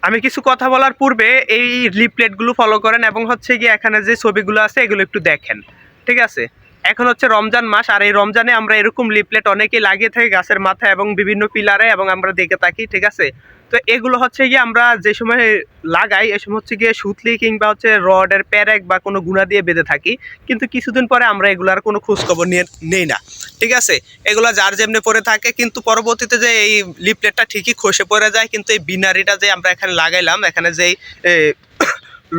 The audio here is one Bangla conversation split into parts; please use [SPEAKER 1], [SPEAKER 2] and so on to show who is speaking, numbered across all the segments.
[SPEAKER 1] আমি কিছু কথা বলার পূর্বে এই লিফলেটগুলো ফলো করেন এবং হচ্ছে গিয়ে এখানে যে ছবিগুলো আছে এগুলো একটু দেখেন। ঠিক আছে, এখন হচ্ছে রমজান মাস, আর এই রমজানে আমরা এরকম লিফলেট অনেকেই লাগিয়ে থাকি গাছের মাথায় এবং বিভিন্ন পিলারে, এবং আমরা দেখে থাকি। ঠিক আছে, তো এগুলো হচ্ছে গিয়ে আমরা যে সময় লাগাই এ সময় হচ্ছে গিয়ে সুতলি কিংবা হচ্ছে রডের প্যারেক বা কোনো গুণা দিয়ে বেঁধে থাকি, কিন্তু কিছুদিন পরে আমরা এগুলার কোনো খোঁজখবর নিয়ে নেই না। ঠিক আছে, এগুলো যার যেমনি পরে থাকে, কিন্তু পরবর্তীতে যে এই লিফলেটটা ঠিকই খসে পড়ে যায়, কিন্তু এই বিনারিটা যে আমরা এখানে লাগাইলাম, এখানে যেই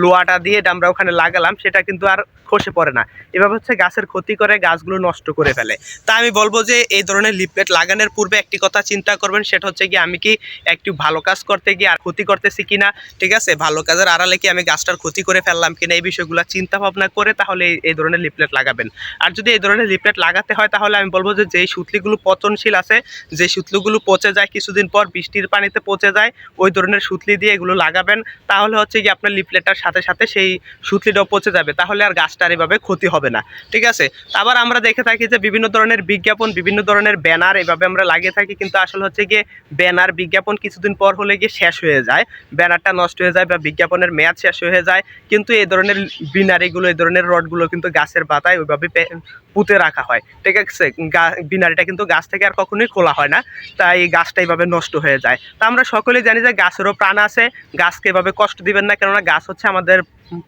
[SPEAKER 1] লোহাটা দিয়ে এটা আমরা ওখানে লাগালাম, সেটা কিন্তু আর খসে পড়ে না। এভাবে হচ্ছে গাছের ক্ষতি করে, গাছগুলো নষ্ট করে ফেলে। তা আমি বলবো যে এই ধরনের লিফলেট লাগানোর পূর্বে একটি কথা চিন্তা করবেন, সেটা হচ্ছে কি আমি কি একটু ভালো কাজ করতে গিয়ে আর ক্ষতি করতেছি কিনা। ঠিক আছে, ভালো কাজের আড়ালে কি আমি গাছটার ক্ষতি করে ফেললাম কিনা, এই বিষয়গুলো চিন্তা ভাবনা করে তাহলে এই ধরনের লিফলেট লাগাবেন। আর যদি এই ধরনের লিফলেট লাগাতে হয় তাহলে আমি বলবো যে যেই সুতলিগুলো পচনশীল আছে, যে সুতলিগুলো পচে যায় কিছুদিন পর, বৃষ্টির পানিতে পচে যায়, ওই ধরনের সুতলি দিয়ে এগুলো লাগাবেন। তাহলে হচ্ছে কি আপনার লিফলেটটার সাথে সাথে সেই সুতলিটাও পচে যাবে, তাহলে আর গাছটার এভাবে ক্ষতি হবে না। ঠিক আছে, আবার আমরা দেখে থাকি যে বিভিন্ন ধরনের বিজ্ঞাপন, বিভিন্ন ধরনের ব্যানার এভাবে আমরা লাগিয়ে থাকি, কিন্তু আসলে হচ্ছে গিয়ে ব্যানার বিজ্ঞাপন কিছুদিন পর হলে গিয়ে শেষ হয়ে যায়, ব্যানারটা নষ্ট হয়ে যায় বা বিজ্ঞাপনের মেয়াদ শেষ হয়ে যায়। কিন্তু এই ধরনের বিনারিগুলো, এই ধরনের রডগুলো কিন্তু গাছের পাতায় ওইভাবে পুঁতে রাখা হয়। ঠিক আছে, বিনারিটা কিন্তু গাছ থেকে আর কখনোই খোলা হয় না, তাই গাছটা এইভাবে নষ্ট হয়ে যায়। তা আমরা সকলেই জানি যে গাছেরও প্রাণ আছে, গাছকে এভাবে কষ্ট দিবেন না, কেননা গাছ হচ্ছে আমাদের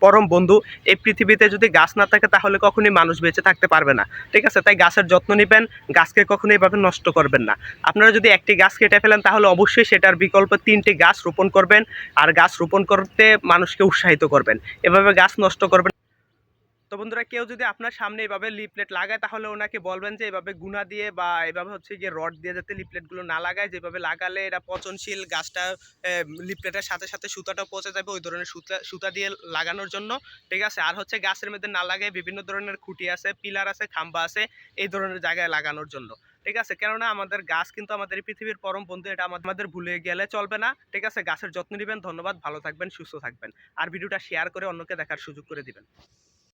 [SPEAKER 1] পরম বন্ধু। এই পৃথিবীতে যদি গাছ না থাকে তাহলে কখনোই মানুষ বেঁচে থাকতে পারবে না। ঠিক আছে, তাই গাছের যত্ন নেবেন, গাছকে কখনোই এভাবে নষ্ট করবেন না। আপনারা যদি একটি গাছ কেটে ফেলেন তাহলে অবশ্যই সেটার বিকল্প 3টি গাছ রোপণ করবেন, আর গাছ রোপণ করতে মানুষকে উৎসাহিত করবেন, এভাবে গাছ নষ্ট করবেন। তো বন্ধুরা, কেউ যদি আপনার সামনে এভাবে লিফলেট লাগায় তাহলে ওনাকে বলবেন যে এভাবে গুণা দিয়ে বা এভাবে হচ্ছে গিয়ে রড দিয়ে যাতে লিফলেটগুলো না লাগায়, যেভাবে লাগালে এটা পচনশীল, গাছটা লিফলেটের সাথে সাথে সুতাটাও পচে যাবে, ওই ধরনের সুতা সুতা দিয়ে লাগানোর জন্য। ঠিক আছে, আর হচ্ছে গাছের মধ্যে না লাগায় বিভিন্ন ধরনের খুঁটি আছে, পিলার আছে, খাম্বা আছে, এই ধরনের জায়গায় লাগানোর জন্য। ঠিক আছে, কেননা আমাদের গাছ কিন্তু আমাদের পৃথিবীর পরম বন্ধু, এটা আমাদের ভুলে গেলে চলবে না। ঠিক আছে, গাছের যত্ন নেবেন। ধন্যবাদ, ভালো থাকবেন, সুস্থ থাকবেন, আর ভিডিওটা শেয়ার করে অন্যকে দেখার সুযোগ করে দিবেন।